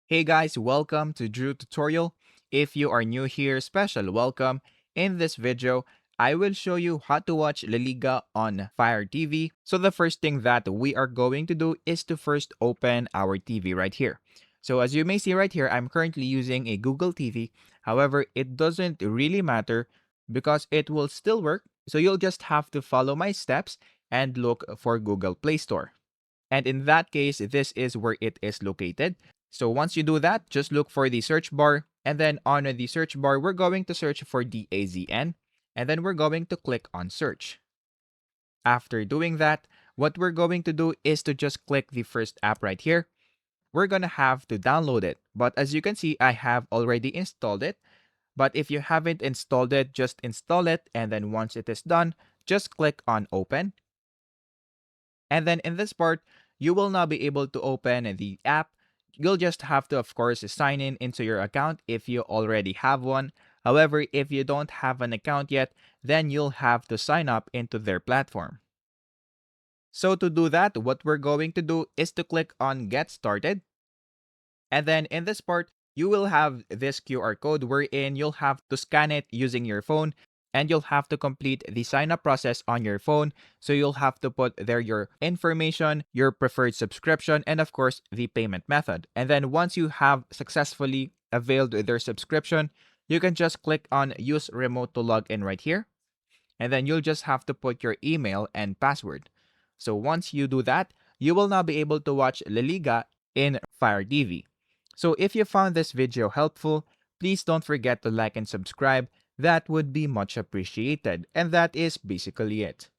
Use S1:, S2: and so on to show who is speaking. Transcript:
S1: Hey guys, welcome to Drew Tutorial. If you are new here, special welcome. In this video, I will show you how to watch La Liga on Fire TV. So the first thing that we are going to do is to first open our TV right here. So as you may see right here, I'm currently using a Google TV. However, it doesn't really matter because it will still work. So you'll just have to follow my steps and look for Google Play Store. And in that case, this is where it is located. So once you do that, just look for the search bar. And then on the search bar, we're going to search for DAZN. And then we're going to click on search. After doing that, what we're going to do is to just click the first app right here. We're going to have to download it. But as you can see, I have already installed it. But if you haven't installed it, just install it. And then once it is done, just click on open. And then in this part, you will now be able to open the app. You'll just have to, of course, sign in into your account if you already have one. However, if you don't have an account yet, then you'll have to sign up into their platform. So to do that, what we're going to do is to click on Get Started. And then in this part, you will have this QR code wherein you'll have to scan it using your phone and you'll have to complete the sign up process on your phone. So you'll have to put there your information, your preferred subscription, and of course, the payment method. And then once you have successfully availed their subscription, you can just click on Use Remote to log in right here. And then you'll just have to put your email and password. So once you do that, you will now be able to watch La Liga in Fire TV. So if you found this video helpful, please don't forget to like and subscribe. That would be much appreciated. And that is basically it.